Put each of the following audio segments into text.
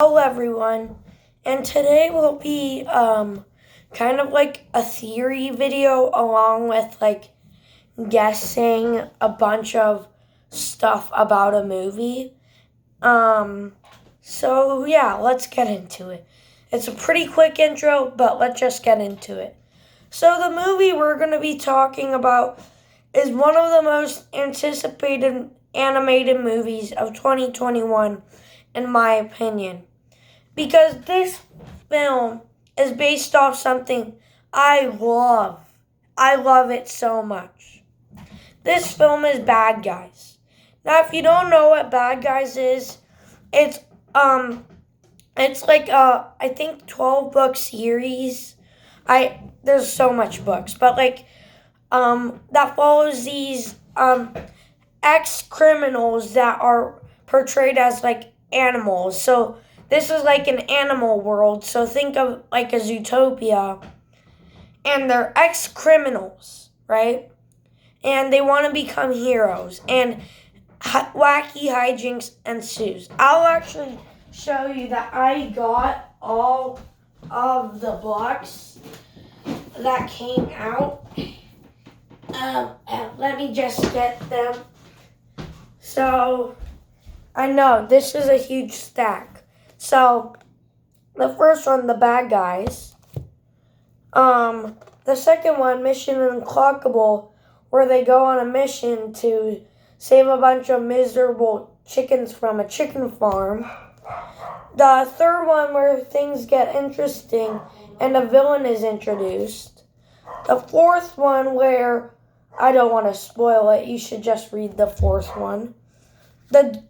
Hello everyone, and today will be kind of like a theory video along with like guessing a bunch of stuff about a movie. So yeah, let's get into it. It's a pretty quick intro, but let's just get into it. So the movie we're going to be talking about is one of the most anticipated animated movies of 2021 in my opinion, because this film is based off something I love. I love it so much. This film is Bad Guys. Now, if you don't know what Bad Guys is, it's um, it's like I think 12 book series. There's so much books, but like that follows these ex criminals that are portrayed as like animals. So this is like an animal world. So think of like a Zootopia, and they're ex criminals, right? And they want to become heroes, and wacky hijinks ensues. I'll actually show you that I got all of the books that came out. Let me just get them. So, I know this is a huge stack. So, the first one, The Bad Guys. The second one, Mission Unclockable, where they go on a mission to save a bunch of miserable chickens from a chicken farm. The third one, where things get interesting and a villain is introduced. The fourth one, where I don't want to spoil it, you should just read the fourth one. The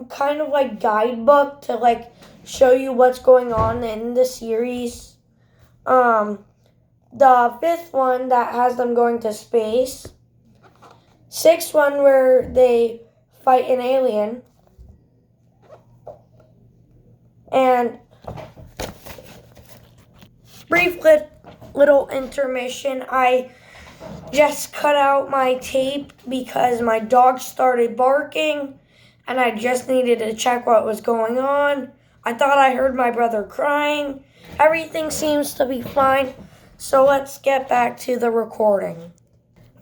kind of like guidebook to like show you what's going on in the series. The fifth one that has them going to space. Sixth one where they fight an alien. And brief little intermission. I just cut out my tape because my dog started barking and I just needed to check what was going on. I thought I heard my brother crying. Everything seems to be fine, so let's get back to the recording.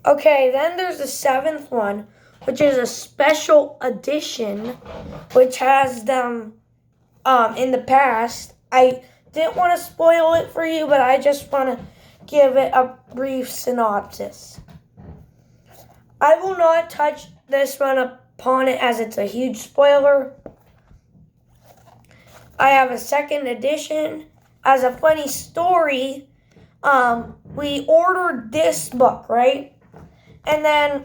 Okay, then there's the seventh one, which is a special edition, which has them in the past. I didn't want to spoil it for you, but I just want to give it a brief synopsis. I will not touch this one upon it as it's a huge spoiler. I have a second edition. As a funny story, we ordered this book, right? And then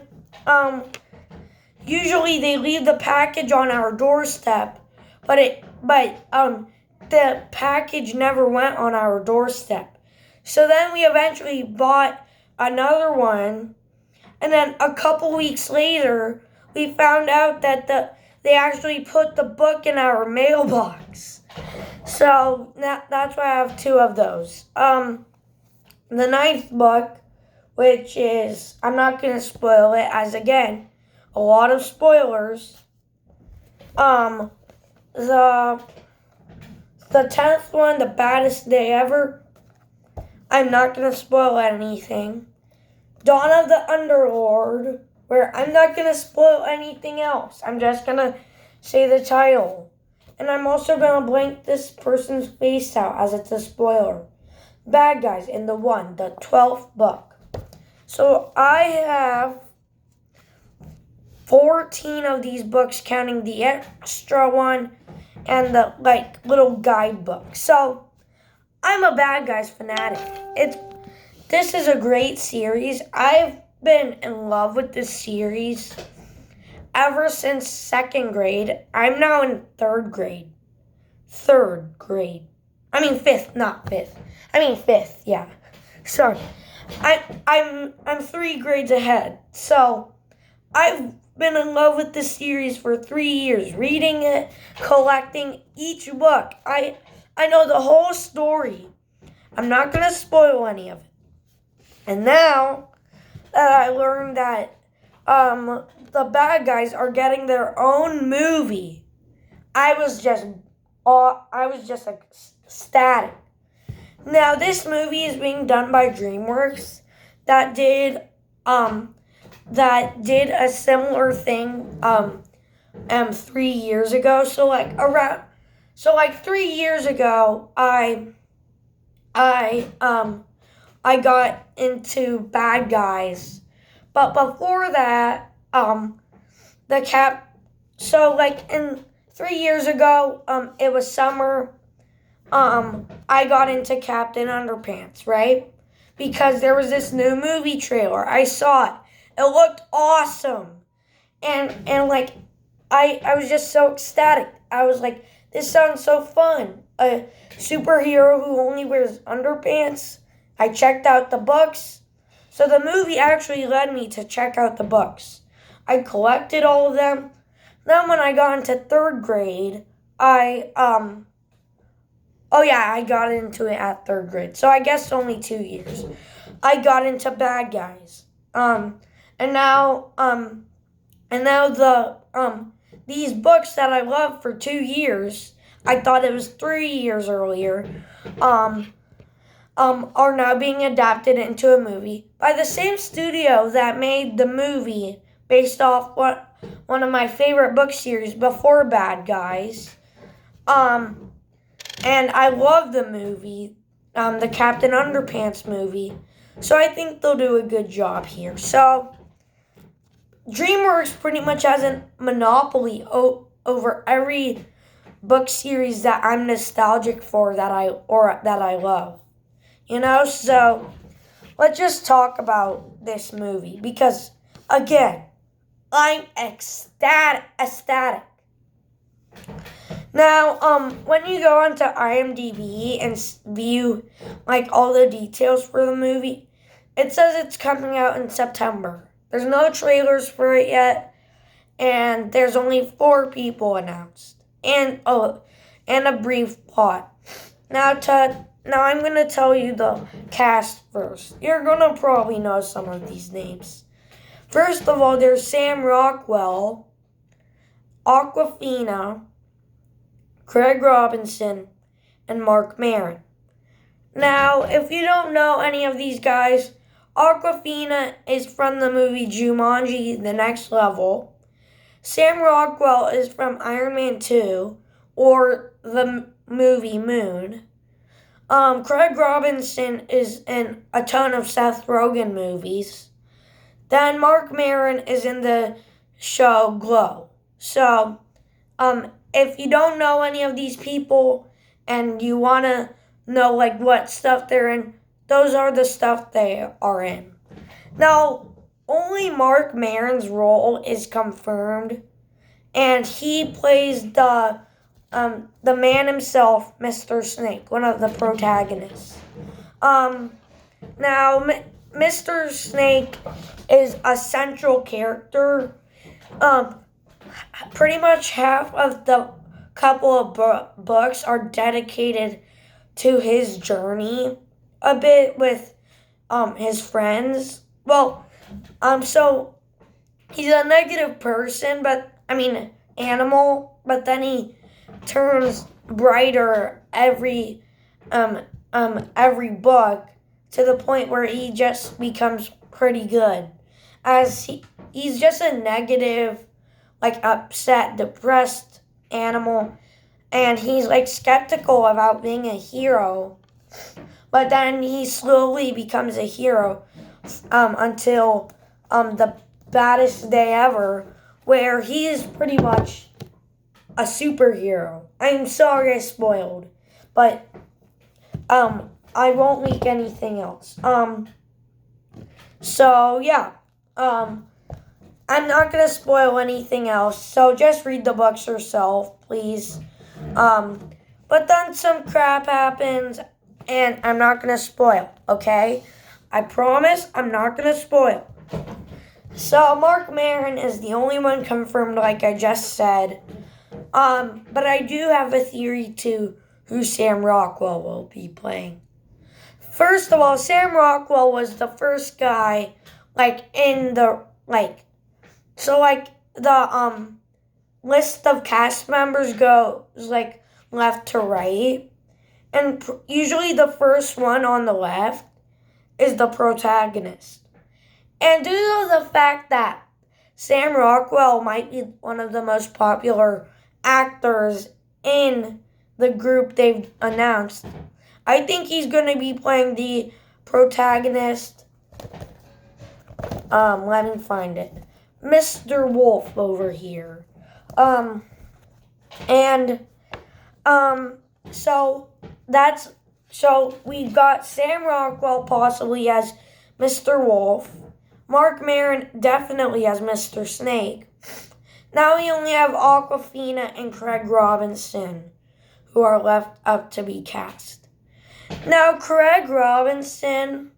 usually they leave the package on our doorstep, but the package never went on our doorstep. So then we eventually bought another one, and then a couple weeks later, we found out that they actually put the book in our mailbox. So that's why I have two of those. The ninth book, which is, I'm not going to spoil it, as again, a lot of spoilers. The 10th one, The Baddest Day Ever. I'm not going to spoil anything. Dawn of the Underlord, where I'm not going to spoil anything else. I'm just going to say the title. And I'm also going to blank this person's face out as it's a spoiler. Bad Guys in the 12th book. So I have 14 of these books, counting the extra one and the like little guidebook. So I'm a Bad Guys fanatic. This is a great series. I've been in love with this series ever since second grade. I'm now in third grade. I mean fifth, not fifth. I mean fifth, yeah. Sorry. I'm 3 grades ahead. So I've been in love with this series for 3 years, reading it, collecting each book. I know the whole story. I'm not going to spoil any of it. And now that I learned that the bad guys are getting their own movie, I was just I was just like ecstatic. Now this movie is being done by DreamWorks that did um a similar thing 3 years ago. So 3 years ago I I got into Bad Guys. But before that, the cap so like in 3 years ago, it was summer. I got into Captain Underpants, right? Because there was this new movie trailer. I saw it. It looked awesome. And like I was just so ecstatic. I was like, this sounds so fun. A superhero who only wears underpants. I checked out the books. So the movie actually led me to check out the books. I collected all of them. Then when I got into third grade, I got into it at third grade. So I guess only 2 years. I got into Bad Guys. And now these books that I loved for 2 years, I thought it was 3 years earlier, are now being adapted into a movie by the same studio that made the movie based off one of my favorite book series before Bad Guys. And I love the movie, the Captain Underpants movie. So I think they'll do a good job here. So DreamWorks pretty much has a monopoly over every book series that I'm nostalgic for that I love. So let's just talk about this movie because again, I'm ecstatic. Now, when you go onto IMDb and view like all the details for the movie, it says it's coming out in September. There's no trailers for it yet, and there's only 4 people announced, and a brief plot. Now I'm gonna tell you the cast first. You're gonna probably know some of these names. First of all, there's Sam Rockwell, Awkwafina, Craig Robinson, and Marc Maron. Now, if you don't know any of these guys, Awkwafina is from the movie Jumanji: The Next Level. Sam Rockwell is from Iron Man 2 or the movie Moon. Craig Robinson is in a ton of Seth Rogen movies. Then Marc Maron is in the show Glow. So, if you don't know any of these people and you want to know like what stuff they're in, those are the stuff they are in. Now, only Marc Maron's role is confirmed, and he plays the man himself, Mr. Snake, one of the protagonists. Now, Mr. Snake is a central character. Pretty much half of the couple of books are dedicated to his journey a bit with his friends. Well, so he's a negative person, animal, but then he turns brighter every book to the point where he just becomes pretty good. As he's just a negative, like upset, depressed animal, and he's like skeptical about being a hero. But then he slowly becomes a hero until the baddest day ever, where he is pretty much a superhero. I'm sorry I spoiled, but I won't leak anything else. So yeah, I'm not gonna spoil anything else. So just read the books yourself, please. But then some crap happens, and I'm not gonna spoil. Okay, I promise I'm not gonna spoil. So Marc Maron is the only one confirmed, like I just said. But I do have a theory to who Sam Rockwell will be playing. First of all, Sam Rockwell was the first guy, the list of cast members goes left to right. And usually the first one on the left is the protagonist. And due to the fact that Sam Rockwell might be one of the most popular actors in the group they've announced, I think he's going to be playing the protagonist. Let me find it. Mr. Wolf over here. So we've got Sam Rockwell possibly as Mr. Wolf. Marc Maron definitely as Mr. Snake. Now we only have Awkwafina and Craig Robinson who are left up to be cast. Now Craig Robinson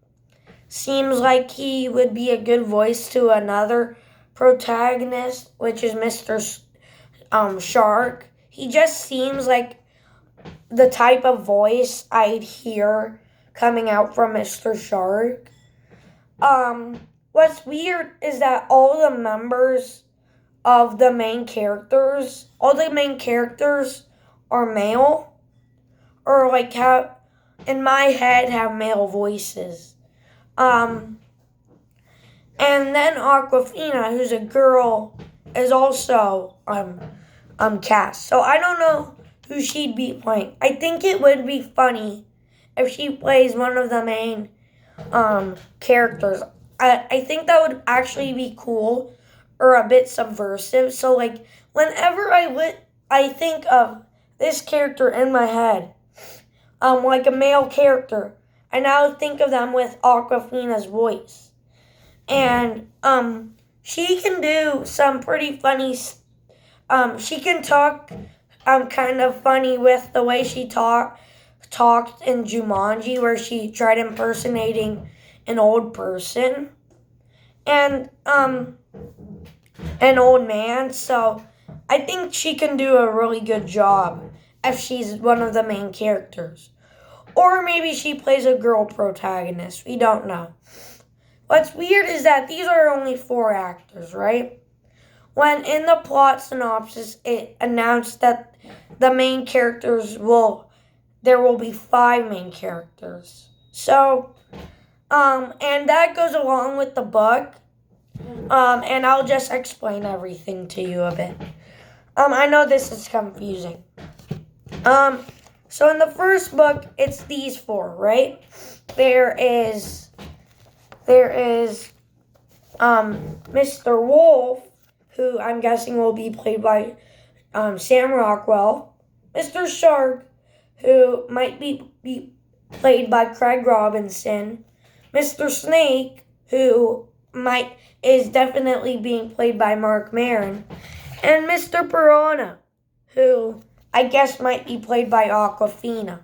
seems like he would be a good voice to another protagonist, which is Mr. Shark. He just seems like the type of voice I'd hear coming out from Mr. Shark. What's weird is that all the members of the main characters, all the main characters are male, or like have, in my head, have male voices. And then Awkwafina, who's a girl, is also cast. So I don't know who she'd be playing. I think it would be funny if she plays one of the main characters. I think that would actually be cool or a bit subversive. So like whenever I think of this character in my head, like a male character, I now think of them with Awkwafina's voice. And she can do some pretty funny she can talk kind of funny with the way she talked in Jumanji, where she tried impersonating an old person and an old man. So I think she can do a really good job if she's one of the main characters. Or maybe she plays a girl protagonist. We don't know. What's weird is that these are only 4 actors, right? When in the plot synopsis, it announced that the main characters there will be 5 main characters. So, and that goes along with the book. And I'll just explain everything to you a bit. I know this is confusing. So in the first book, it's these 4, right? There is Mr. Wolf, who I'm guessing will be played by Sam Rockwell. Mr. Shark, who might be played by Craig Robinson. Mr. Snake, who is definitely being played by Marc Maron. And Mr. Piranha, who I guess might be played by Awkwafina.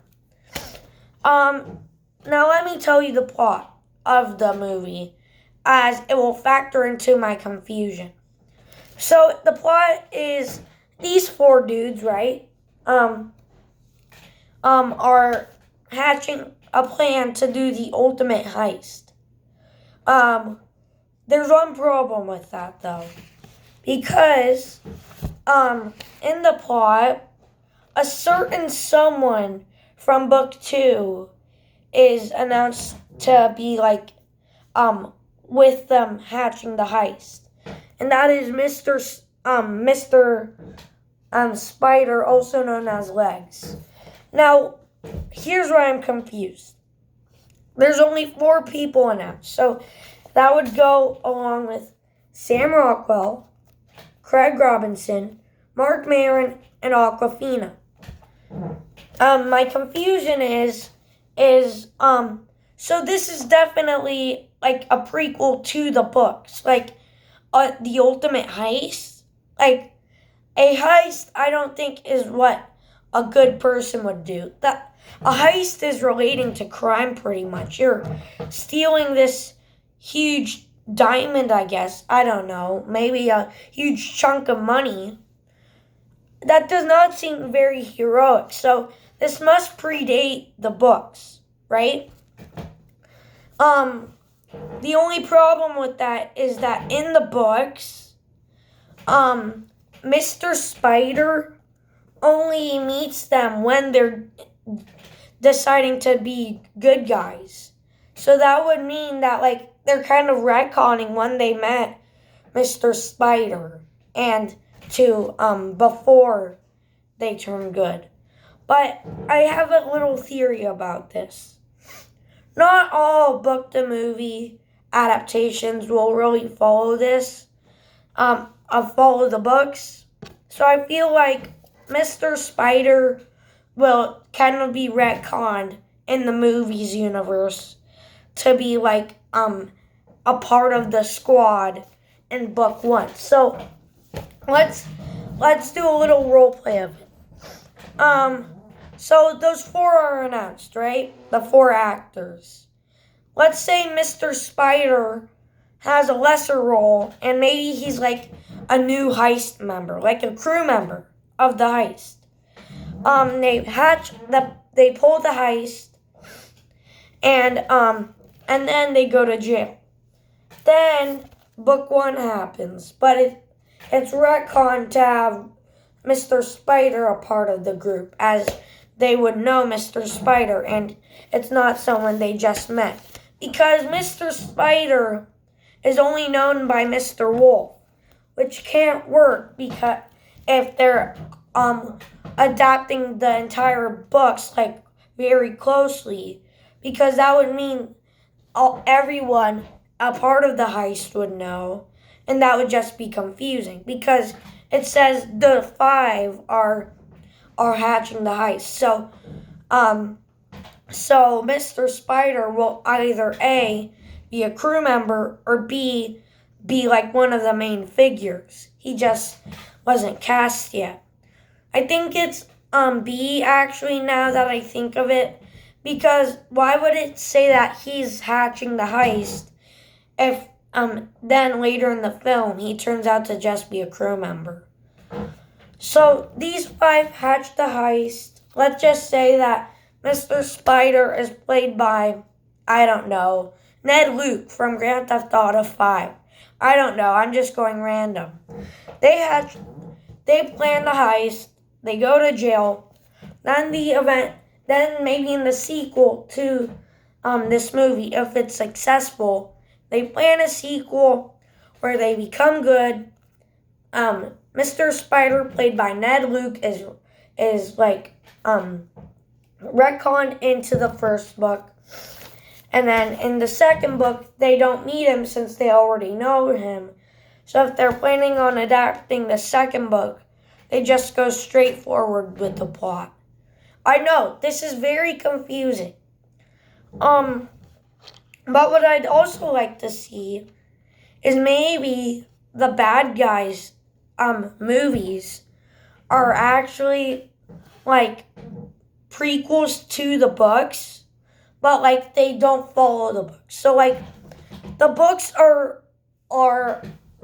Now let me tell you the plot of the movie, as it will factor into my confusion. So the plot is these 4 dudes, right? Are hatching a plan to do the ultimate heist. There's one problem with that though, because in the plot, a certain someone from book 2 is announced to be like with them hatching the heist. And that is Mr. Spider, also known as Legs. Now, here's where I'm confused. There's only 4 people announced. So that would go along with Sam Rockwell, Craig Robinson, Marc Maron, and Awkwafina. My confusion is so this is definitely like a prequel to the books, like the ultimate heist. Like a heist, I don't think is what a good person would do. That a heist is relating to crime pretty much. You're stealing this huge diamond, I guess. I don't know. Maybe a huge chunk of money. That does not seem very heroic. So this must predate the books, right? The only problem with that is that in the books, Mr. Spider only meets them when they're deciding to be good guys. So that would mean that like they're kind of retconning when they met Mr. Spider and to before they turn good. But I have a little theory about this. Not all book to movie adaptations will really follow this, follow the books. So I feel like Mr. Spider will kind of be retconned in the movies universe to be like a part of the squad in book one. So let's do a little role play of it. So those four are announced, right? The four actors. Let's say Mr. Spider has a lesser role and maybe he's like a new heist member, like a crew member of the heist. They pull the heist and then they go to jail. Then book one happens, but it's retcon to have Mr. Spider a part of the group, as they would know Mr. Spider, and it's not someone they just met. Because Mr. Spider is only known by Mr. Wolf, which can't work because if they're adapting the entire books like very closely, because that would mean everyone a part of the heist would know, and that would just be confusing because it says the five are hatching the heist. So Mr. Spider will either A, be a crew member, or B, be like one of the main figures. He just wasn't cast yet. I think it's B actually, now that I think of it, because why would it say that he's hatching the heist if then later in the film he turns out to just be a crew member? So these five hatch the heist. Let's just say that Mr. Spider is played by, I don't know, Ned Luke from Grand Theft Auto 5. I don't know, I'm just going random. They plan the heist, they go to jail, then maybe in the sequel to this movie, if it's successful, they plan a sequel where they become good. Mr. Spider, played by Ned Luke, is like retconned into the first book. And then in the second book, they don't meet him since they already know him. So if they're planning on adapting the second book, they just go straight forward with the plot. I know, this is very confusing. But what I'd also like to see is maybe the bad guys movies are actually like prequels to the books, but like they don't follow the books. So like the books are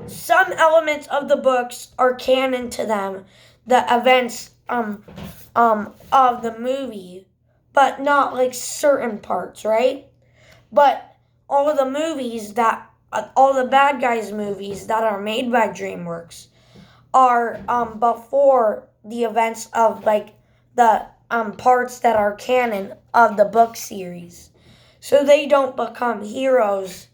some elements of the books are canon to them, the events of the movie, but not like certain parts, right? But all of the movies that all the bad guys movies that are made by DreamWorks are before the events of like the parts that are canon of the book series. So they don't become heroes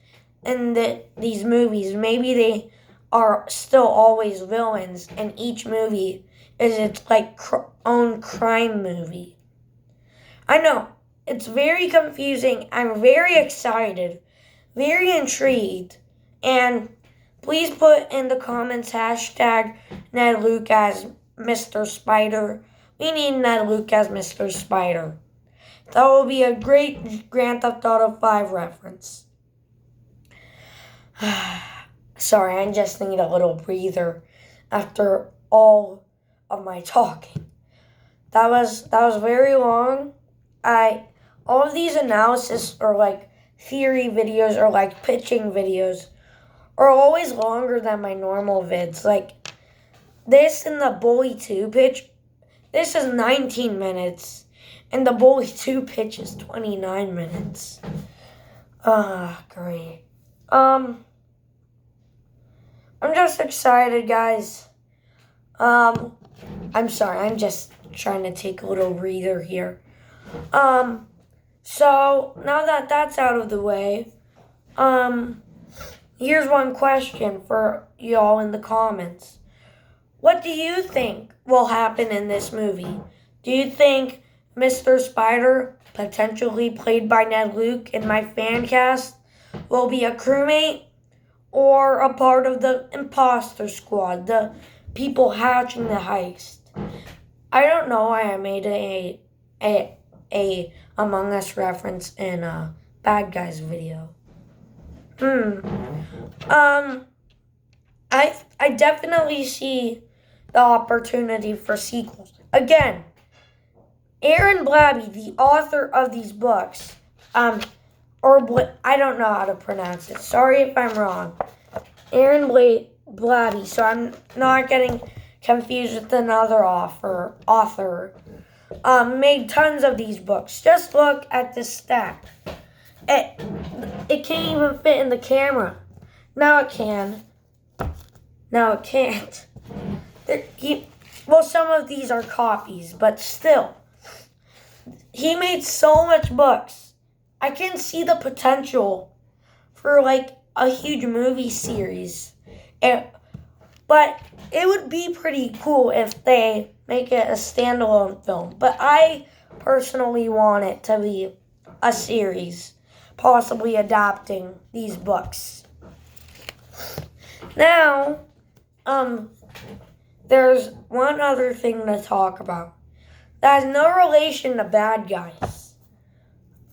in these movies. Maybe they are still always villains, and each movie is its like own crime movie. I know, it's very confusing. I'm very excited, very intrigued, and please put in the comments hashtag Ned Luke as Mr. Spider. We need Ned Luke as Mr. Spider. That will be a great Grand Theft Auto 5 reference. Sorry, I just need a little breather after all of my talking. That was very long. All of these analysis or like theory videos or like pitching videos are always longer than my normal vids. Like this and the Bully 2 pitch, this is 19 minutes, and the Bully 2 pitch is 29 minutes. Great. I'm just excited, guys. I'm sorry, I'm just trying to take a little breather here. So now that that's out of the way, here's one question for y'all in the comments. What do you think will happen in this movie? Do you think Mr. Spider, potentially played by Ned Luke in my fan cast, will be a crewmate or a part of the imposter squad, the people hatching the heist? I don't know why I made a Among Us reference in a Bad Guys video. I definitely see the opportunity for sequels. Again, Aaron Blabey, the author of these books, I don't know how to pronounce it. Sorry if I'm wrong. Aaron Blabey, so I'm not getting confused with another author. Made tons of these books. Just look at this stack. It can't even fit in the camera. Now it can. Now it can't. Some of these are copies, but still. He made so much books. I can see the potential for like a huge movie series. But it would be pretty cool if they make it a standalone film. But I personally want it to be a series, possibly adapting these books. Now, there's one other thing to talk about that has no relation to Bad Guys.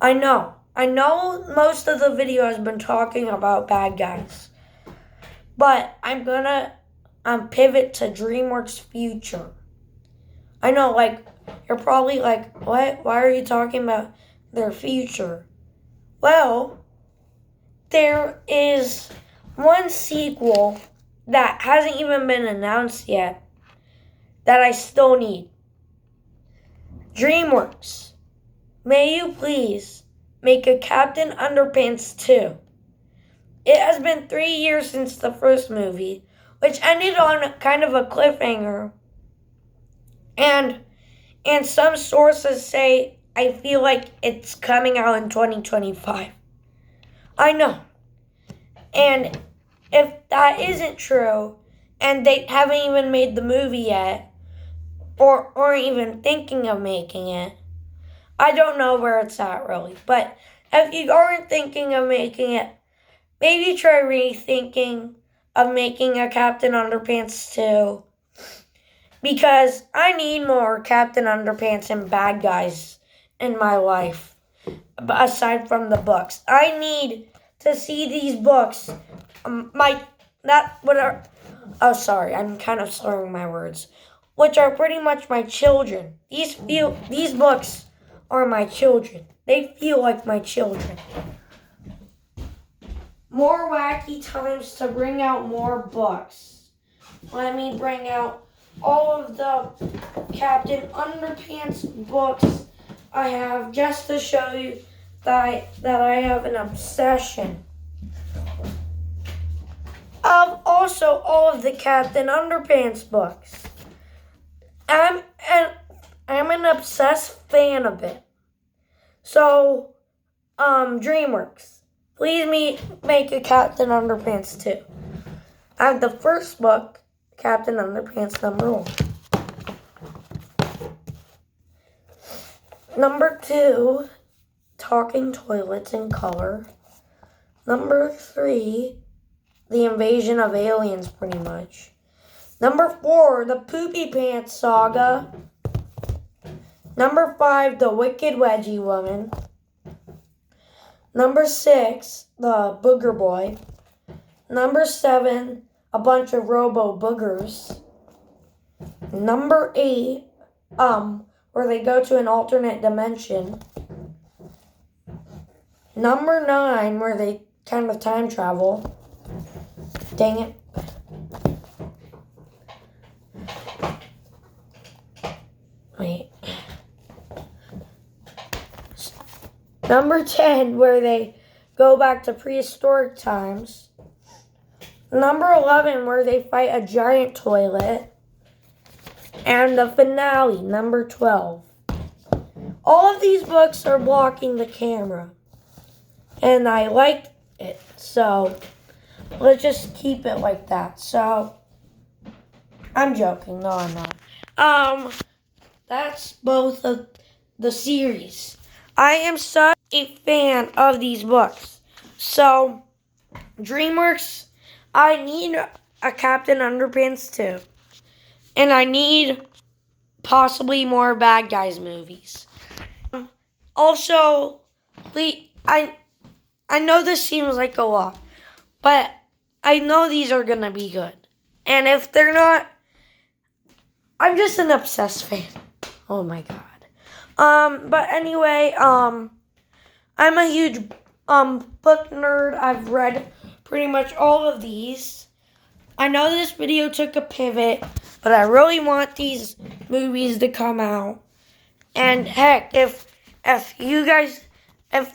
I know most of the video has been talking about Bad Guys, but I'm gonna pivot to DreamWorks' future. I know, you're probably like, what? Why are you talking about their future? Well, there is one sequel that hasn't even been announced yet that I still need. DreamWorks, may you please make a Captain Underpants 2. It has been 3 years since the first movie, which ended on kind of a cliffhanger. And some sources say I feel like it's coming out in 2025. I know. And if that isn't true, and they haven't even made the movie yet, or even thinking of making it, I don't know where it's at really. But if you aren't thinking of making it, maybe try rethinking of making a Captain Underpants 2. Because I need more Captain Underpants and Bad Guys in my life, aside from the books. I need to see these books. I'm kind of slurring my words. Which are pretty much my children. These books are my children. They feel like my children. More wacky times to bring out more books. Let me bring out all of the Captain Underpants books I have, just to show you that I have an obsession. Of also all of the Captain Underpants books. I'm an obsessed fan of it. So, DreamWorks, please make a Captain Underpants 2. I have the first book, Captain Underpants #1. #2, Talking Toilets in Color. #3, The Invasion of Aliens, pretty much. #4, The Poopy Pants Saga. #5, The Wicked Wedgie Woman. #6, The Booger Boy. #7, A Bunch of Robo Boogers. #8, where they go to an alternate dimension. #9, where they kind of time travel. Dang it. Wait. #10, where they go back to prehistoric times. #11, where they fight a giant toilet. and the finale, number 12. All of these books are blocking the camera, and I like it, so let's just keep it like that. So, I'm joking. No, I'm not. That's both of the series. I am such a fan of these books. So, DreamWorks, I need a Captain Underpants too. And I need possibly more Bad Guys movies. Also, I know this seems like a lot, but I know these are going to be good. And if they're not, I'm just an obsessed fan. Oh my god. But anyway, I'm a huge book nerd. I've read pretty much all of these. I know this video took a pivot, but I really want these movies to come out. And heck, if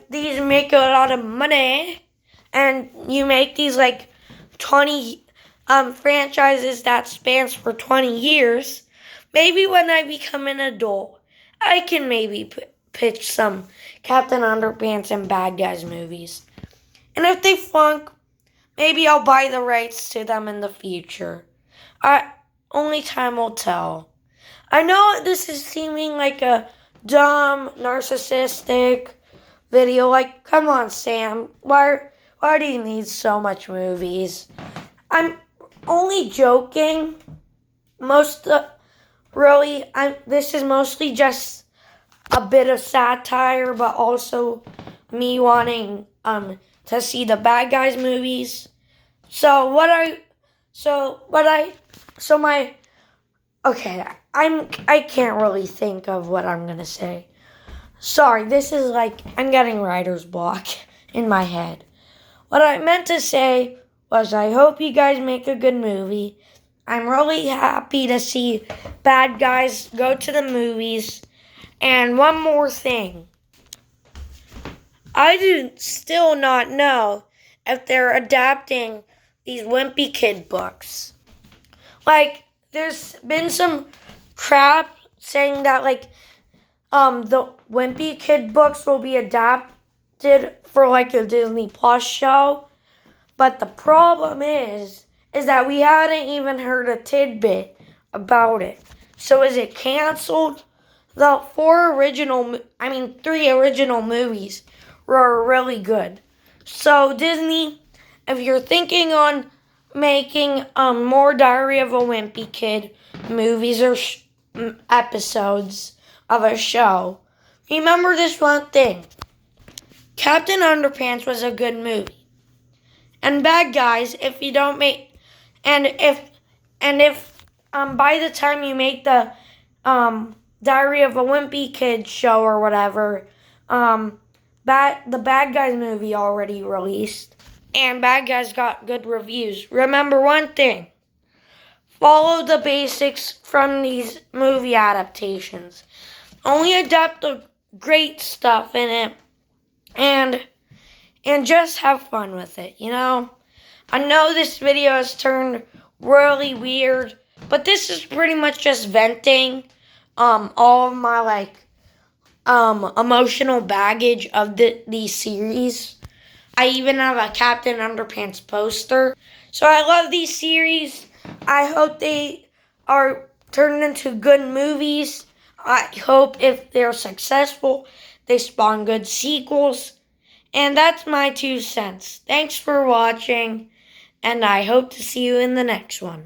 these make a lot of money and you make these like 20 franchises that spans for 20 years, maybe when I become an adult, I can maybe pitch some Captain Underpants and Bad Guys movies. And if they flunk, maybe I'll buy the rights to them in the future. Only time will tell. I know this is seeming like a dumb, narcissistic video. Like, come on, Sam. Why do you need so much movies? I'm only joking. This is mostly just a bit of satire, but also me wanting to see the Bad Guys movies. I can't really think of what I'm gonna say. Sorry, this is like I'm getting writer's block in my head. What I meant to say was I hope you guys make a good movie. I'm really happy to see Bad Guys go to the movies. And one more thing. I do still not know if they're adapting these Wimpy Kid books. Like, there's been some crap saying that, like, the Wimpy Kid books will be adapted for, like, a Disney Plus show. But the problem is that we hadn't even heard a tidbit about it. So is it canceled? The 3 original movies were really good. So Disney, if you're thinking on making more Diary of a Wimpy Kid movies or episodes of a show, remember this one thing. Captain Underpants was a good movie. And Bad Guys, if you don't make, and if by the time you make the Diary of a Wimpy Kid show or whatever, the Bad Guys movie already released, and Bad Guys got good reviews. Remember one thing: follow the basics from these movie adaptations. Only adapt the great stuff in it, and just have fun with it, you know? I know this video has turned really weird, but this is pretty much just venting all of my emotional baggage of these series. I even have a Captain Underpants poster. So I love these series. I hope they are turned into good movies. I hope if they're successful, they spawn good sequels. And that's my 2 cents. Thanks for watching, and I hope to see you in the next one.